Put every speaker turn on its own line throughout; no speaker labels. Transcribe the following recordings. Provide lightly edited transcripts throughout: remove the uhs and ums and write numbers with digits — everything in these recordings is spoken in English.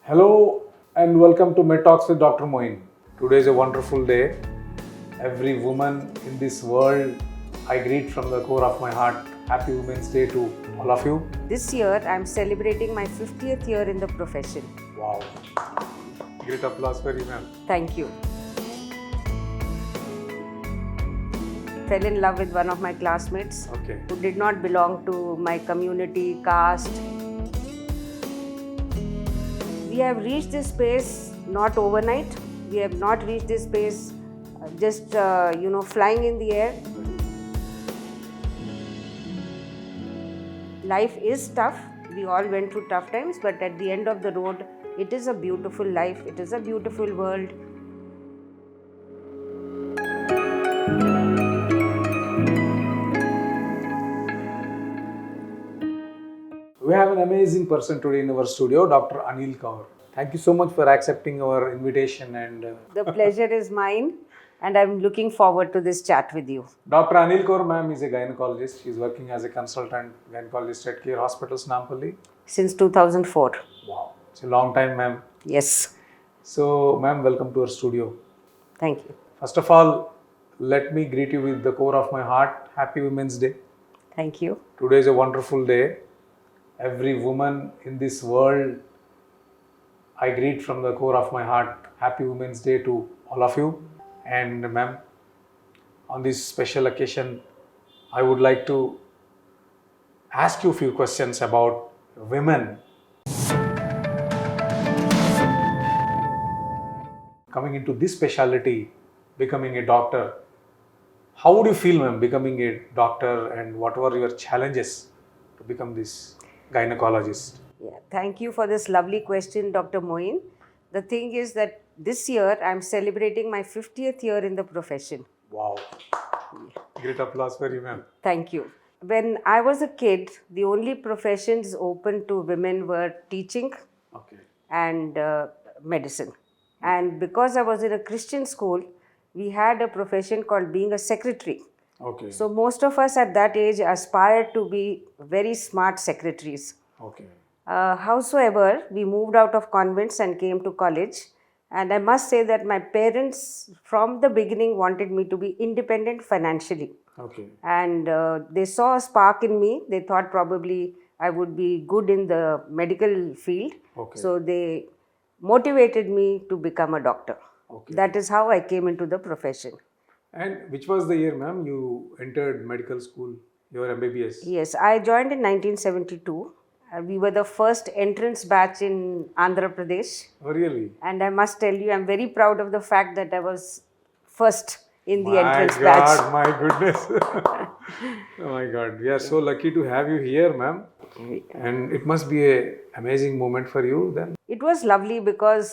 Hello and welcome to Talks with Dr Moin. Today is a wonderful day. Every woman in this world, I greet from the core of my heart. Happy Women's Day to all of you.
This year, I'm celebrating my 50th year in the profession.
Wow. Great applause for you, ma'am.
Thank you. Fell in love with one of my classmates who did not belong to my community, caste. We have reached this space not overnight. We have not reached this space just flying in the air. Life is tough. We all went through tough times, but at the end of the road, it is a beautiful life. It is a beautiful world.
We have an amazing person today in our studio, Dr. Aneel Kaur. Thank you so much for accepting our invitation and
The pleasure is mine, and I'm looking forward to this chat with you.
Dr. Aneel Kaur, ma'am, is a gynecologist. She's working as a consultant gynecologist at Care Hospitals, Nampally.
Since 2004.
Wow, it's a long time, ma'am.
Yes.
So, ma'am, welcome to our studio.
Thank you.
First of all, let me greet you with the core of my heart. Happy Women's Day.
Thank you.
Today is a wonderful day. Every woman in this world, I greet from the core of my heart. Happy Women's Day to all of you. And ma'am, on this special occasion, I would like to ask you a few questions about women. Coming into this specialty, becoming a doctor, how would you feel, ma'am, becoming a doctor, and what were your challenges to become this gynecologist?
Yeah, thank you for this lovely question, Dr. Moin. The thing is that this year I'm celebrating my 50th year in the profession.
Wow. Great applause for you, ma'am.
Thank you. When I was a kid, the only professions open to women were teaching and medicine. And because I was in a Christian school, we had a profession called being a secretary. So most of us at that age aspired to be very smart secretaries. Howsoever, we moved out of convents and came to college. And I must say that my parents from the beginning wanted me to be independent financially. And they saw a spark in me. They thought probably I would be good in the medical field. So they motivated me to become a doctor. That is how I came into the profession.
And which was the year, ma'am, you entered medical school, your MBBS?
Yes, I joined in 1972. We were the first entrance batch in Andhra Pradesh.
Oh, really?
And I must tell you, I'm very proud of the fact that I was first in the entrance batch.
My goodness. Oh my God. We are so lucky to have you here, ma'am. And it must be an amazing moment for you then.
It was lovely because,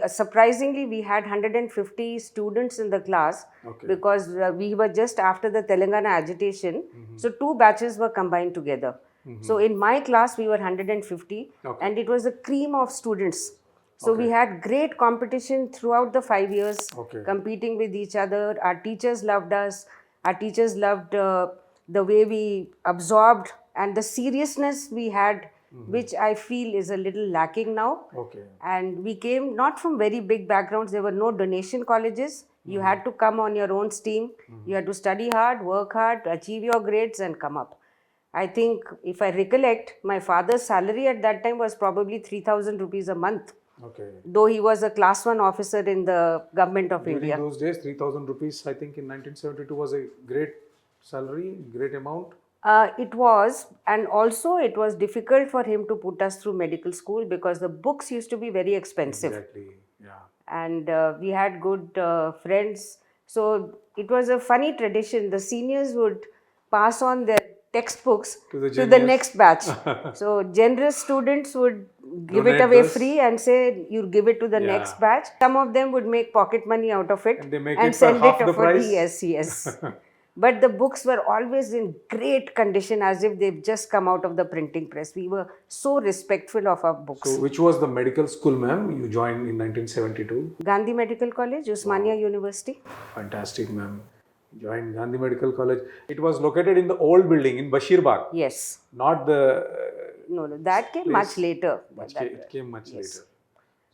surprisingly, we had 150 students in the class because we were just after the Telangana agitation. So two batches were combined together. So in my class, we were 150 and it was a cream of students. So we had great competition throughout the 5 years, competing with each other. Our teachers loved us. Our teachers loved the way we absorbed and the seriousness we had, which I feel is a little lacking now. And we came not from very big backgrounds. There were no donation colleges. You had to come on your own steam. You had to study hard, work hard, achieve your grades and come up. I think if I recollect, my father's salary at that time was probably 3,000 rupees a month. Though he was a class 1 officer in the government of India.
In those days, 3,000 rupees, I think in 1972 was a great salary, great amount.
It was, and also it was difficult for him to put us through medical school because the books used to be very expensive.
Exactly, yeah.
And we had good friends. So it was a funny tradition. The seniors would pass on their textbooks to the next batch. So generous students would give it away free and say, you give it to the next batch. Some of them would make pocket money out of it
and they make
and
it send
it
for half the price.
Yes. But the books were always in great condition as if they've just come out of the printing press. We were so respectful of our books.
So which was the medical school, ma'am, you joined in 1972?
Gandhi Medical College, Osmania University.
Fantastic, ma'am. Joined Gandhi Medical College. It was located in the old building in Bashir Bagh.
Yes.
Not the
No, that came much later.
It came much later.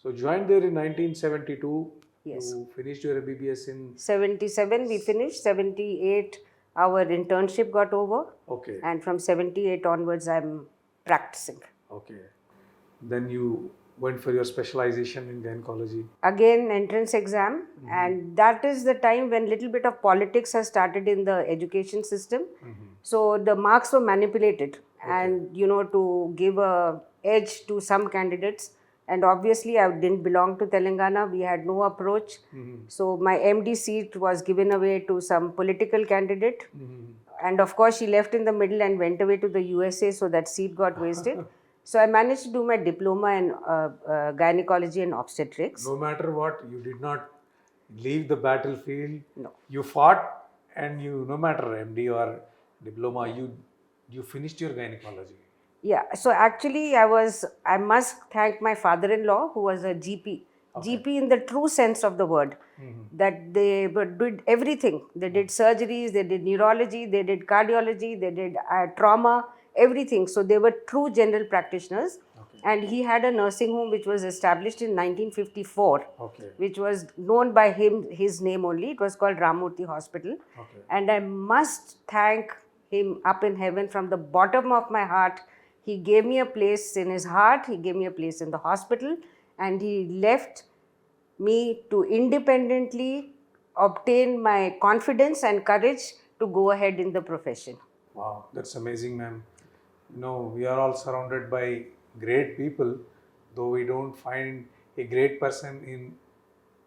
So joined there in 1972.
Yes.
You finished your MBBS in
77 we finished, 78 our internship got over.
Okay.
And from 78 onwards I'm practicing.
Okay. Then you went for your specialization in gynecology.
Again entrance exam, and that is the time when little bit of politics has started in the education system. So the marks were manipulated and to give a edge to some candidates, and obviously I didn't belong to Telangana, we had no approach. So my MD seat was given away to some political candidate, and of course she left in the middle and went away to the USA, so that seat got wasted. So I managed to do my diploma in gynecology and obstetrics.
No matter what, you did not leave the battlefield.
No.
You fought, and you, no matter MD or diploma, you finished your gynecology.
Yeah, so actually I must thank my father-in-law who was a GP. GP in the true sense of the word, that they did everything. They did surgeries, they did neurology, they did cardiology, they did trauma, everything. So they were true general practitioners. And he had a nursing home which was established in 1954, which was known by his name only. It was called Ramurthy Hospital. And I must thank him up in heaven from the bottom of my heart. He gave me a place in his heart, he gave me a place in the hospital, and he left me to independently obtain my confidence and courage to go ahead in the profession.
Wow, that's amazing, ma'am. We are all surrounded by great people, though we don't find a great person in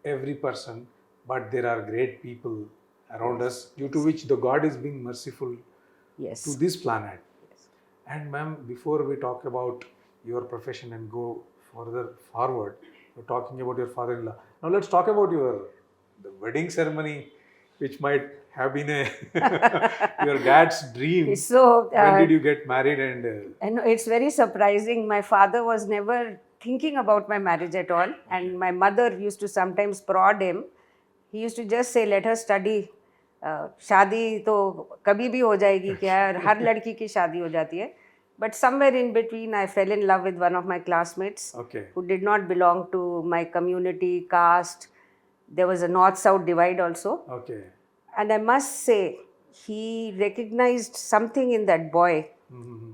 every person, but there are great people around us, due to which the God is being merciful to this planet. And ma'am, before we talk about your profession and go further forward, you're talking about your father-in-law. Now let's talk about the wedding ceremony, which might have been your dad's dream.
So
when did you get married? And
it's very surprising. My father was never thinking about my marriage at all, and my mother used to sometimes prod him. He used to just say, "Let her study. शादी तो कभी भी हो जाएगी क्या, हर लड़की की शादी हो जाती है." But somewhere in between, I fell in love with one of my classmates who did not belong to my community, caste. There was a north-south divide also. And I must say, he recognized something in that boy.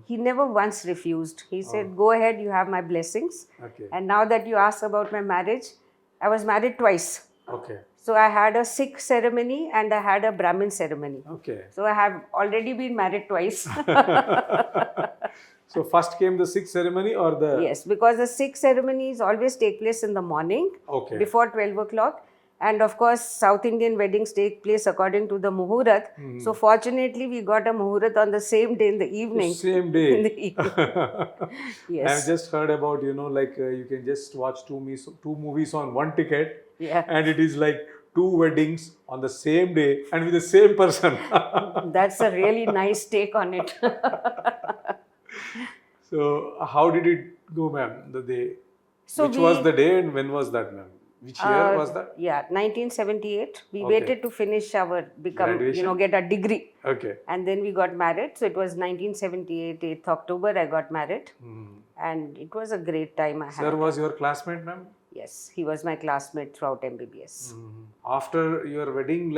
He never once refused. He said, "Go ahead, you have my blessings." And now that you ask about my marriage, I was married twice. So I had a Sikh ceremony and I had a Brahmin ceremony. So I have already been married twice.
So first came the Sikh ceremony or the...
Yes, because the Sikh ceremonies always take place in the morning before 12 o'clock. And of course, South Indian weddings take place according to the Muhurat. So fortunately, we got a Muhurat on the same day in the evening.
Same day.
In the evening. Yes.
I've just heard about, you can just watch two movies on one ticket. And it is like 2 weddings on the same day and with the same person.
That's a really nice take on it.
So, how did it go, ma'am, the day? So which was the day and when was that, ma'am? Which year was that?
1978. We waited to finish our get a degree. And then we got married. So it was 1978, 8th October, I got married. And it was a great time I had.
Sir was your classmate, ma'am?
Yes, he was my classmate throughout MBBS.
After your wedding,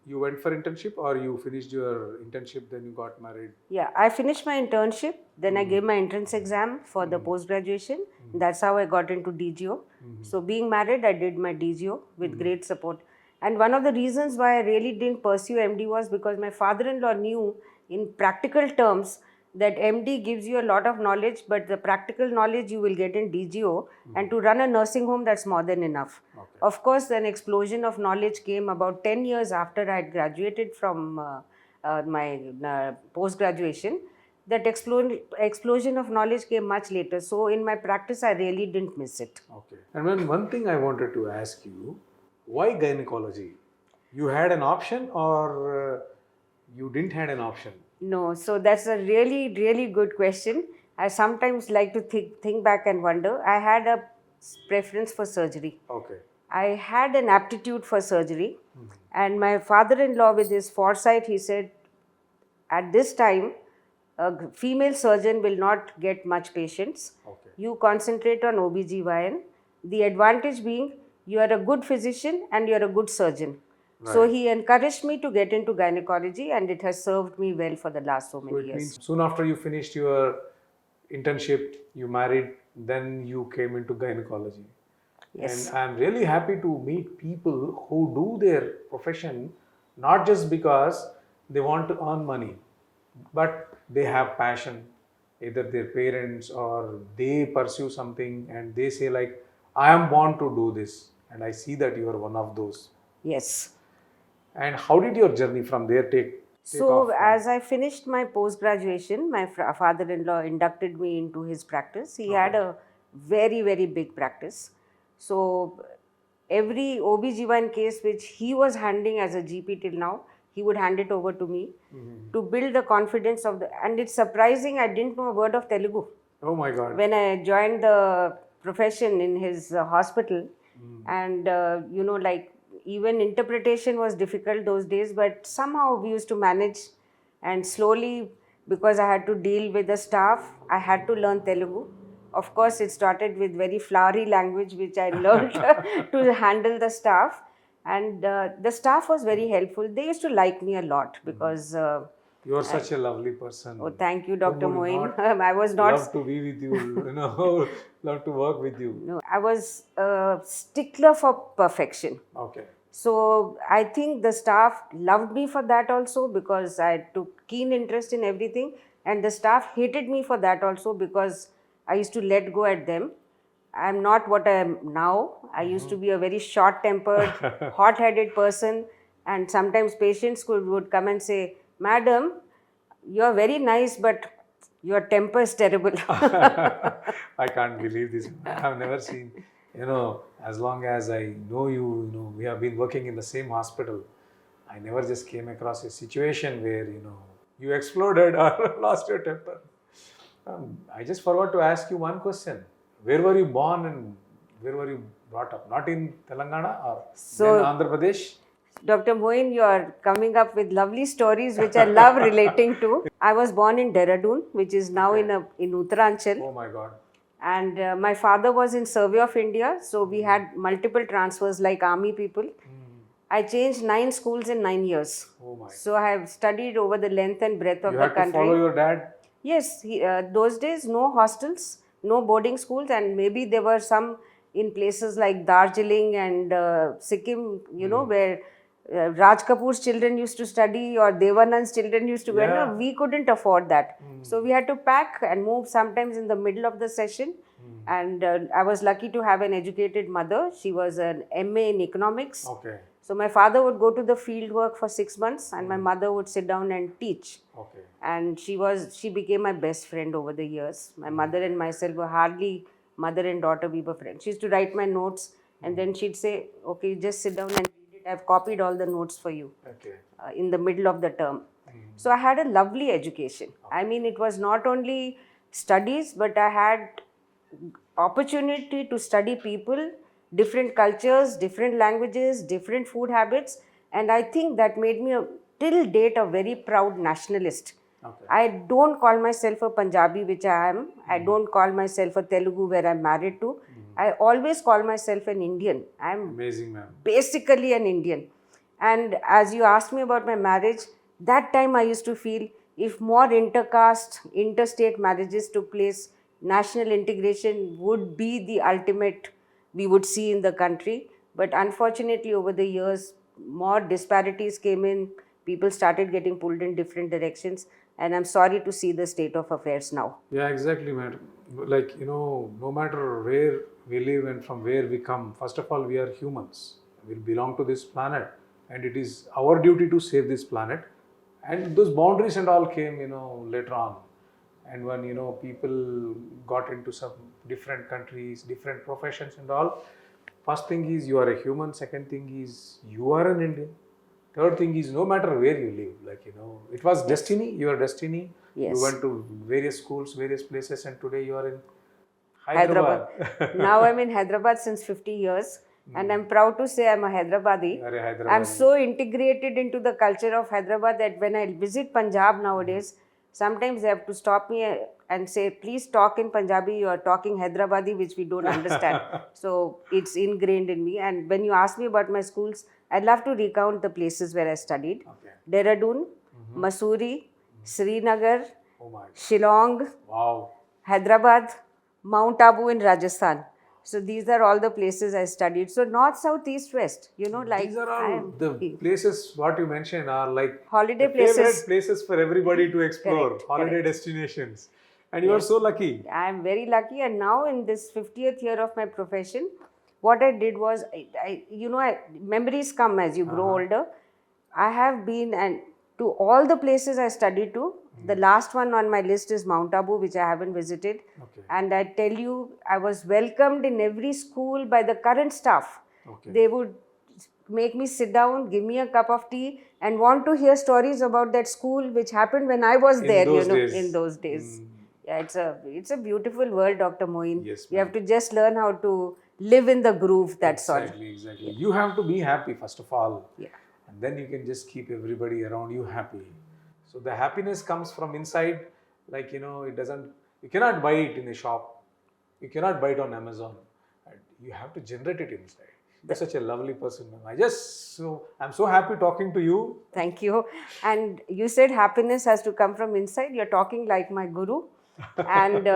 you went for internship or you finished your internship, then you got married? Yeah,
I finished my internship. Then I gave my entrance exam for the post-graduation. That's how I got into DGO. So being married, I did my DGO with great support. And one of the reasons why I really didn't pursue MD was because my father-in-law knew in practical terms that MD gives you a lot of knowledge, but the practical knowledge you will get in DGO, and to run a nursing home, that's more than enough. Of course, an explosion of knowledge came about 10 years after I had graduated from my post-graduation. That explosion of knowledge came much later. So in my practice, I really didn't miss it.
And then one thing I wanted to ask you, why gynecology? You had an option or you didn't had an option?
No, so that's a really, really good question. I sometimes like to think back and wonder. I had a preference for surgery. I had an aptitude for surgery. And my father-in-law, with his foresight, he said, at this time, a female surgeon will not get much patients.
Okay.
You concentrate on OBGYN. The advantage being you are a good physician and you are a good surgeon. So
Right.
he encouraged me to get into gynecology, and it has served me well for the last so
So
many
it
years.
means soon after you finished your internship, you married, then you came into gynecology.
Yes.
And I'm really happy to meet people who do their profession not just because they want to earn money, but they have passion. Either their parents or they pursue something and they say like, I am born to do this. And I see that you are one of those.
Yes.
And how did your journey from there take
So,
off?
as I finished my post graduation, my father in law inducted me into his practice. He had a very, very big practice. So, every OB/GYN case which he was handling as a GP till now, he would hand it over to me to build the confidence of the. And it's surprising, I didn't know a word of Telugu
Oh my God.
when I joined the profession in his hospital. And like even interpretation was difficult those days, but somehow we used to manage. And slowly, because I had to deal with the staff, I had to learn Telugu. Of course, it started with very flowery language, which I learned to handle the staff. And the staff was very helpful. They used to like me a lot because.
You are such a lovely person.
Oh, thank you,
Who
Dr.
would
Moin.
not
I was not.
love to be with you, love to work with you.
No, I was a stickler for perfection.
Okay.
So I think the staff loved me for that also, because I took keen interest in everything, and the staff hated me for that also because I used to let go at them. I'm not what I am now. I used to be a very short-tempered, hot-headed person, and sometimes patients would come and say, "Madam, you're very nice, but your temper is terrible."
I can't believe this. I've never seen, as long as I know you, we have been working in the same hospital. I never just came across a situation where, you exploded or lost your temper. I just forgot to ask you one question. Where were you born and where were you brought up? Not in Telangana or then Andhra Pradesh?
Dr. Moin, you are coming up with lovely stories which I love relating to. I was born in Dehradun, which is now in Uttaranchal.
Oh my God.
And my father was in Survey of India, so we had multiple transfers like army people. I changed 9 schools in 9 years.
Oh my.
So I have studied over the length and breadth of
You
the
had to
country.
follow your dad?
Yes, those days no hostels, no boarding schools, and maybe there were some in places like Darjeeling and Sikkim, where Raj Kapoor's children used to study or Devanand's children used to go.
Yeah.
No, we couldn't afford that. So we had to pack and move sometimes in the middle of the session. And I was lucky to have an educated mother. She was an MA in economics.
Okay.
So my father would go to the field work for 6 months, and my mother would sit down and teach.
Okay.
And she became my best friend over the years. My mother and myself were hardly mother and daughter, we were friends. She used to write my notes, and then she'd say, "Okay, just sit down and read it. I've copied all the notes for you."
Okay.
In the middle of the term. So I had a lovely education. I mean, it was not only studies, but I had opportunity to study people, different cultures, different languages, different food habits, and I think that made me till date a very proud nationalist.
Okay.
I don't call myself a Punjabi, which I am. I don't call myself a Telugu, where I'm married to. I always call myself an Indian. I'm
Amazing, ma'am.
basically an Indian. And as you asked me about my marriage, that time I used to feel if more intercaste, interstate marriages took place, national integration would be the ultimate we would see in the country. But unfortunately, over the years, more disparities came in. People started getting pulled in different directions. And I'm sorry to see the state of affairs now.
Yeah, exactly, madam. Like, no matter where we live and from where we come, first of all, we are humans. We belong to this planet, and it is our duty to save this planet. And those boundaries and all came, later on. And when, people got into some different countries, different professions and all, first thing is you are a human. Second thing is you are an Indian. Third thing is no matter where you live, it was destiny, your destiny.
Yes.
You went to various schools, various places, and today you are in Hyderabad.
Now I'm in Hyderabad since 50 years. And I'm proud to say I'm a Hyderabadi. I'm so integrated into the culture of Hyderabad that when I visit Punjab nowadays, Sometimes they have to stop me and say, please talk in Punjabi, you are talking Hyderabadi, which we don't understand. So it's ingrained in me. And when you ask me about my schools, I'd love to recount the places where I studied.
Okay.
Dehradun, Mussoorie, Srinagar,
Oh my.
Shillong,
Wow.
Hyderabad, Mount Abu in Rajasthan. So these are all the places I studied. So north, south, east, west. Like
These are
I
all
am
the places what you mentioned are like
holiday
the favorite
places.
places for everybody to explore,
Correct,
holiday
correct.
destinations. And you are
Yes.
so lucky.
I am very lucky, and now in this 50th year of my profession, what I did was, memories come as you grow older. I have been and to all the places I studied to. The last one on my list is Mount Abu, which I haven't visited.
Okay.
And I tell you, I was welcomed in every school by the current staff.
Okay.
They would make me sit down, give me a cup of tea, and want to hear stories about that school which happened when I was
In
there,
those days.
in those days. Yeah, it's a beautiful world, Dr. Moin.
Yes,
You have to just learn how to live in the groove, that's all.
Exactly. You have to be happy first of all.
Yeah.
And then you can just keep everybody around you happy. So the happiness comes from inside, like it doesn't, you cannot buy it in a shop. You cannot buy it on Amazon. And you have to generate it inside. You're such a lovely person, ma'am. I'm so happy talking to you.
Thank you. And you said happiness has to come from inside. You're talking like my guru. And,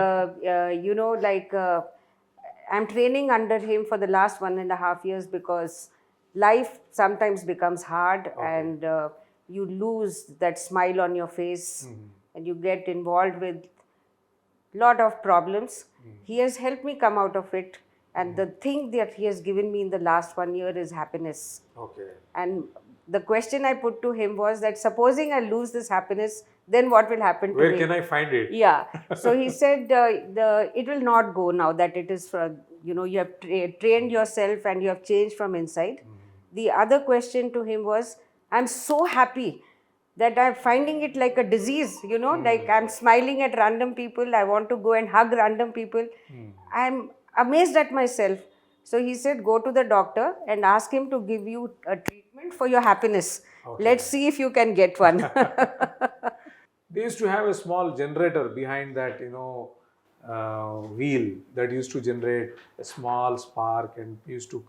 I'm training under him for the last 1.5 years because life sometimes becomes hard and you lose that smile on your face and you get involved with lot of problems. He has helped me come out of it. And the thing that he has given me in the last 1 year is happiness.
Okay.
And the question I put to him was that supposing I lose this happiness, then what will happen to me?
Where can I find it?
Yeah. So he said it will not go now that it is for, you have trained yourself and you have changed from inside. The other question to him was, I'm so happy that I'm finding it like a disease, like I'm smiling at random people. I want to go and hug random people. I'm amazed at myself. So he said, go to the doctor and ask him to give you a treatment for your happiness.
Okay.
Let's see if you can get one.
They used to have a small generator behind that, wheel that used to generate a small spark and used to,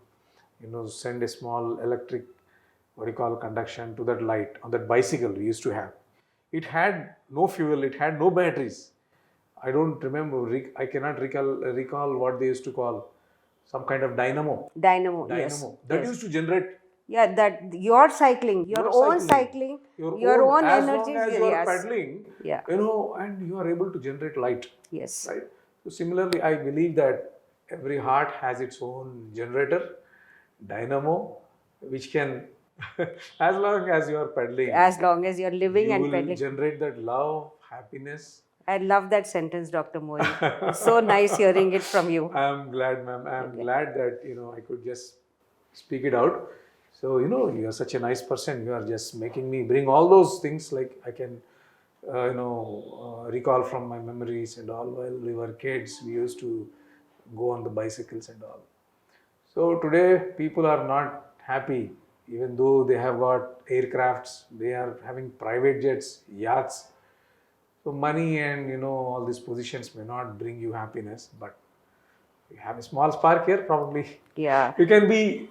send a small electric, conduction to that light on that bicycle we used to have. It had no fuel, it had no batteries. I don't remember, I cannot recall what they used to call, some kind of dynamo.
Dynamo, yes.
That
yes.
used to generate.
Yeah, that you're cycling, your own cycling, your own
as
energy.
long as you are paddling,
yeah.
And you are able to generate light.
Yes.
Right. So similarly, I believe that every heart has its own generator, dynamo, which can, as long as you are paddling,
as long as you're living and
paddling,
paddling,
generate that love, happiness.
I love that sentence, Dr. Moin. It's so nice hearing it from you.
I'm glad, ma'am. I'm glad that, I could just speak it out. So, you are such a nice person. You are just making me bring all those things like I can, recall from my memories and all. While we were kids, we used to go on the bicycles and all. So today, people are not happy, even though they have got aircrafts, they are having private jets, yachts. So money and, all these positions may not bring you happiness, but you have a small spark here, probably.
Yeah.
You can be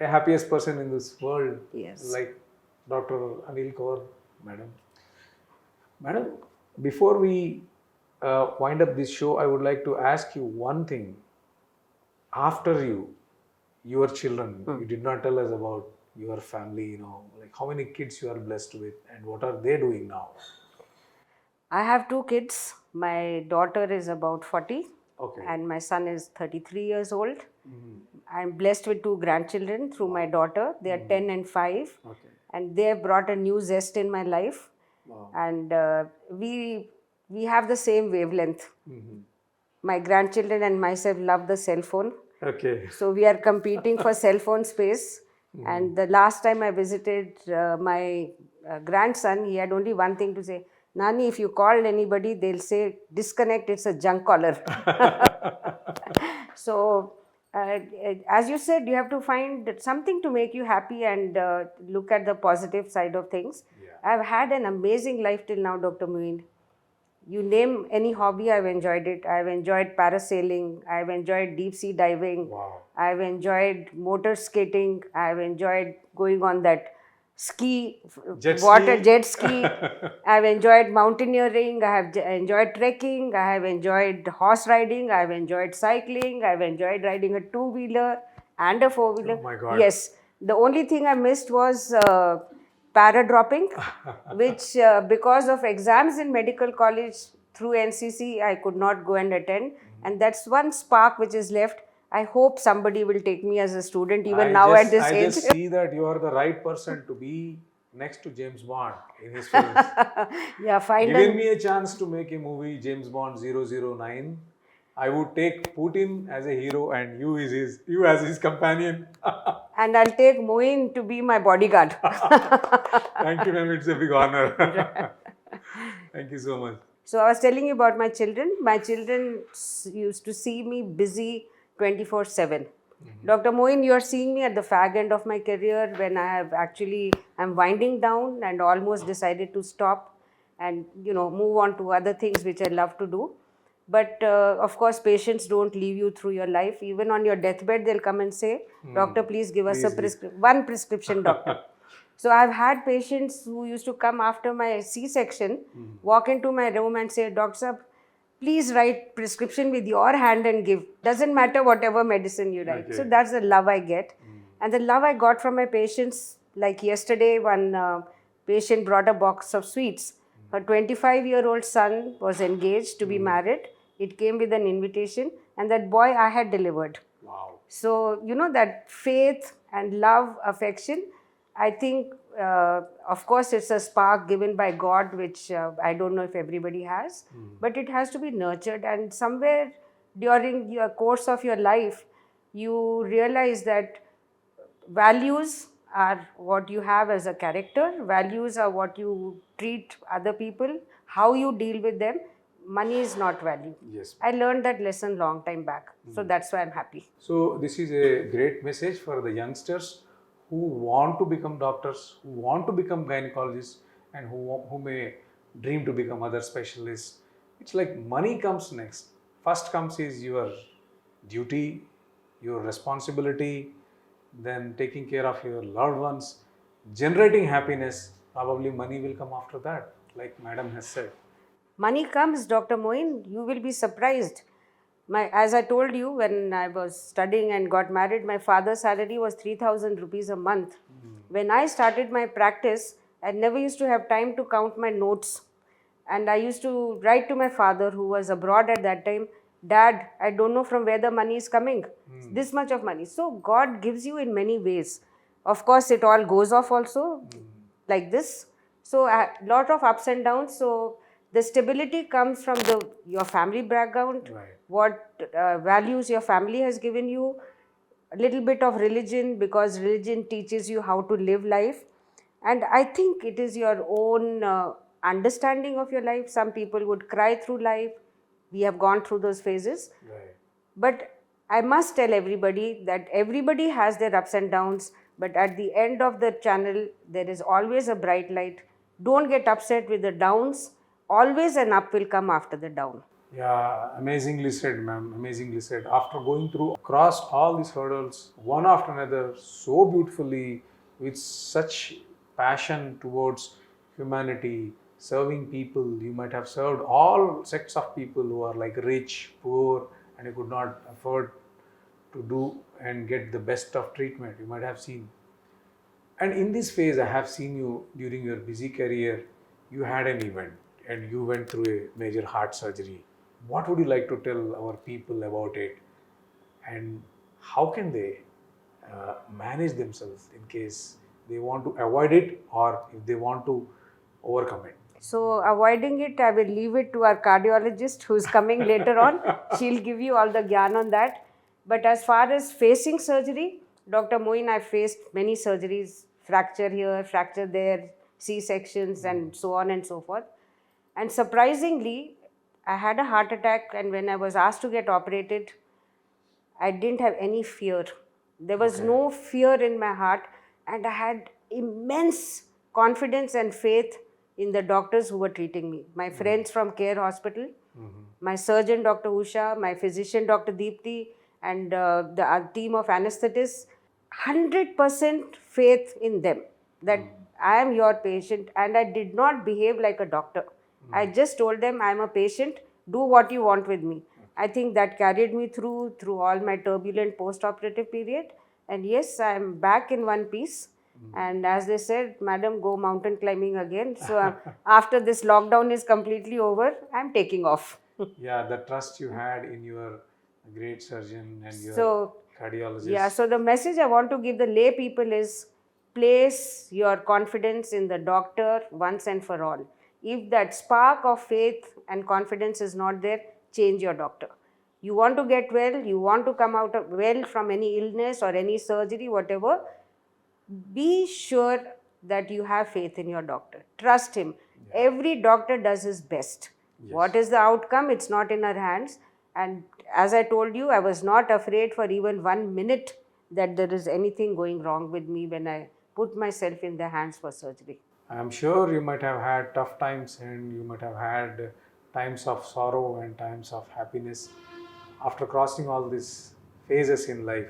a happiest person in this world.
Yes.
Like Dr. Aneel Kaur, madam. Madam, before we wind up this show, I would like to ask you one thing. After your children, you did not tell us about your family, like how many kids you are blessed with and what are they doing now?
I have 2 kids. My daughter is about 40.
Okay.
And my son is 33 years old. I'm blessed with 2 grandchildren through my daughter. They are 10 and 5.
Okay.
And they have brought a new zest in my life.
Wow.
And we have the same wavelength. My grandchildren and myself love the cell phone.
Okay.
So we are competing for cell phone space. And the last time I visited my grandson, he had only one thing to say, Nani, if you call anybody, they'll say, disconnect, it's a junk caller. So, as you said, you have to find something to make you happy and look at the positive side of things.
Yeah.
I've had an amazing life till now, Dr. Moin. You name any hobby, I've enjoyed it. I've enjoyed parasailing. I've enjoyed deep sea diving.
Wow.
I've enjoyed motor skating. I've enjoyed going on that ski, jet ski. I've enjoyed mountaineering. I have enjoyed trekking. I have enjoyed horse riding. I've enjoyed cycling. I've enjoyed riding a two-wheeler and a four-wheeler.
Oh my God.
Yes. The only thing I missed was paradropping, which because of exams in medical college through NCC, I could not go and attend. And that's one spark which is left. I hope somebody will take me as a student even at this age.
I just see that you are the right person to be next to James Bond in his films.
Yeah, fine.
Given me a chance to make a movie, James Bond 009, I would take Putin as a hero and you as his companion.
And I'll take Moin to be my bodyguard.
Thank you, ma'am. It's a big honor. Thank you so much.
So I was telling you about my children. My children used to see me busy 24/7. Dr. Moin, you are seeing me at the fag end of my career when I'm winding down and almost decided to stop and, move on to other things which I love to do. But of course, patients don't leave you through your life. Even on your deathbed, they'll come and say, "Doctor, please give us one prescription, doctor." So I've had patients who used to come after my C-section, walk into my room and say, "Doctor Sahab, please write prescription with your hand and give. Doesn't matter whatever medicine you write." Okay. So that's the love I get. And the love I got from my patients, like yesterday, one patient brought a box of sweets. Her 25-year-old son was engaged to be married. It came with an invitation, and that boy I had delivered.
Wow.
So, that faith and love, affection, I think, of course, it's a spark given by God, which I don't know if everybody has, but it has to be nurtured. And somewhere during your course of your life, you realize that values are what you have as a character. Values are what you treat other people, how you deal with them. Money is not value.
Yes.
I learned that lesson long time back. So that's why I'm happy.
So this is a great message for the youngsters who want to become doctors, who want to become gynecologists, and who may dream to become other specialists. It's like money comes next. First comes is your duty, your responsibility, then taking care of your loved ones, generating happiness. Probably money will come after that, like Madam has said.
Money comes, Dr. Moin, you will be surprised. As I told you, when I was studying and got married, my father's salary was 3,000 rupees a month. When I started my practice, I never used to have time to count my notes. And I used to write to my father, who was abroad at that time, "Dad, I don't know from where the money is coming. This much of money." So God gives you in many ways. Of course, it all goes off also like this. So a lot of ups and downs. So the stability comes from your family background,
Right.
What values your family has given you, a little bit of religion, because religion teaches you how to live life. And I think it is your own understanding of your life. Some people would cry through life. We have gone through those phases.
Right.
But I must tell everybody that everybody has their ups and downs, but at the end of the channel, there is always a bright light. Don't get upset with the downs. Always an up will come after the down.
Yeah, amazingly said, ma'am. Amazingly said. After going through across all these hurdles, one after another, so beautifully, with such passion towards humanity, serving people. You might have served all sects of people who are like rich, poor, and you could not afford to do and get the best of treatment. You might have seen. And in this phase, I have seen you during your busy career. You had an event and you went through a major heart surgery. What would you like to tell our people about it, and how can they manage themselves in case they want to avoid it or if they want to overcome it?
So avoiding it, I will leave it to our cardiologist who's coming later on. She'll give you all the gyan on that. But as far as facing surgery, Dr. Moin, I've faced many surgeries, fracture here, fracture there, C-sections and so on and so forth. And surprisingly, I had a heart attack, and when I was asked to get operated, I didn't have any fear. There was no fear in my heart, and I had immense confidence and faith in the doctors who were treating me. My friends from Care Hospital, my surgeon Dr. Usha, my physician Dr. Deepti, and the team of anesthetists, 100% faith in them that I am your patient, and I did not behave like a doctor. I just told them I am a patient, do what you want with me. I think that carried me through all my turbulent post-operative period. And yes, I am back in one piece. And as they said, madam, go mountain climbing again. So after this lockdown is completely over, I am taking off.
Yeah, the trust you had in your great surgeon and your
So,
cardiologist.
yeah, so the message I want to give the lay people is place your confidence in the doctor once and for all. If that spark of faith and confidence is not there, change your doctor. You want to get well, you want to come out well from any illness or any surgery, whatever, be sure that you have faith in your doctor. Trust him. Yeah. Every doctor does his best. Yes. What is the outcome? It's not in our hands. And as I told you, I was not afraid for even 1 minute that there is anything going wrong with me when I put myself in their hands for surgery.
I'm sure you might have had tough times and you might have had times of sorrow and times of happiness. After crossing all these phases in life,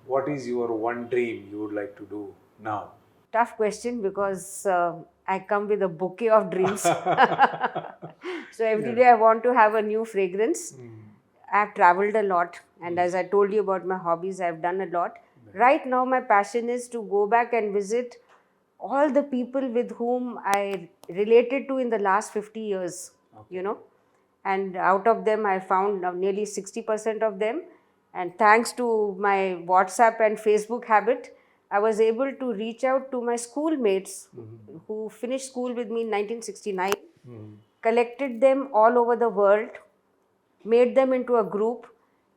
what is your one dream you would like to do now?
Tough question, because I come with a bouquet of dreams. So every day I want to have a new fragrance. I've traveled a lot, and as I told you about my hobbies, I've done a lot. Right now my passion is to go back and visit all the people with whom I related to in the last 50 years, and out of them I found nearly 60% of them. And thanks to my WhatsApp and Facebook habit, I was able to reach out to my schoolmates who finished school with me in 1969, collected them all over the world, made them into a group,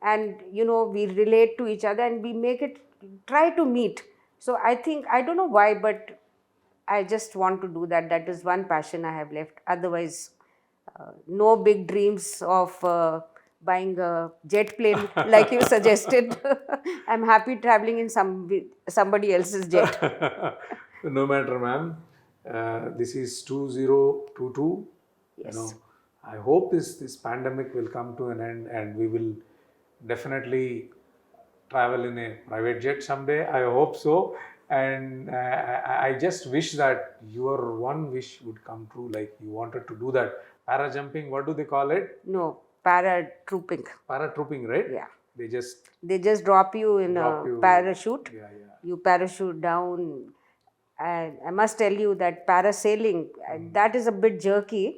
and we relate to each other and we try to meet. So I think, I don't know why, but I just want to do that. That is one passion I have left. Otherwise, no big dreams of buying a jet plane like you suggested. I'm happy traveling in somebody else's jet.
No matter, ma'am. This is 2022.
Yes.
I hope this pandemic will come to an end and we will definitely travel in a private jet someday. I hope so. And I just wish that your one wish would come true, like you wanted to do that. Para jumping, what do they call it?
No, paratrooping.
Paratrooping, right?
Yeah.
They
just drop you in a parachute.
Yeah.
You parachute down. And I must tell you that parasailing, that is a bit jerky.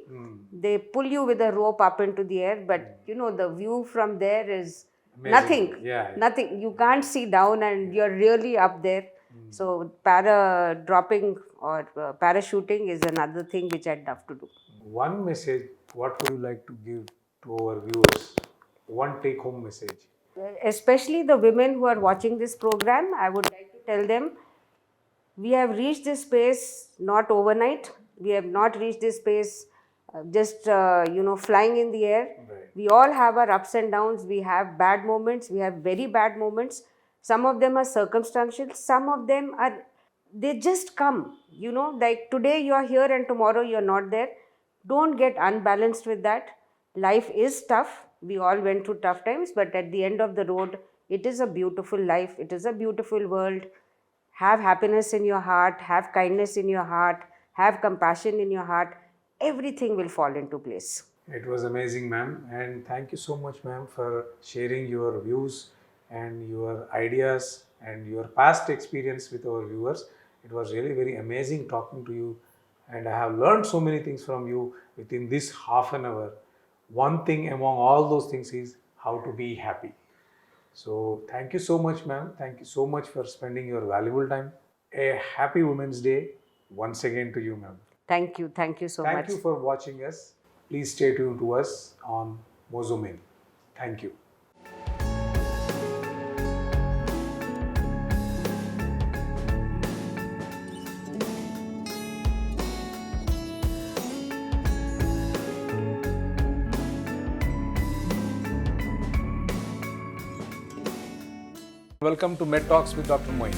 They pull you with a rope up into the air, but the view from there is amazing. Nothing.
Yeah.
Nothing. You can't see down and you're really up there. So para dropping or parachuting is another thing which I'd love to do.
One message, what would you like to give to our viewers? One take-home message.
Especially the women who are watching this program, I would like to tell them, we have reached this space not overnight. We have not reached this space just flying in the air.
Right.
We all have our ups and downs. We have bad moments. We have very bad moments. Some of them are circumstantial. Some of them they just come. Like today you are here and tomorrow you are not there. Don't get unbalanced with that. Life is tough. We all went through tough times, but at the end of the road, it is a beautiful life. It is a beautiful world. Have happiness in your heart. Have kindness in your heart. Have compassion in your heart. Everything will fall into place.
It was amazing, ma'am. And thank you so much, ma'am, for sharing your views and your ideas and your past experience with our viewers. It was really very amazing talking to you. And I have learned so many things from you within this half an hour. One thing among all those things is how to be happy. So thank you so much, ma'am. Thank you so much for spending your valuable time. A happy Women's Day once again to you, ma'am.
Thank you. Thank you so much.
Thank you for watching us. Please stay tuned to us on Mozoomin. Thank you. Welcome to Talks with Dr Moin.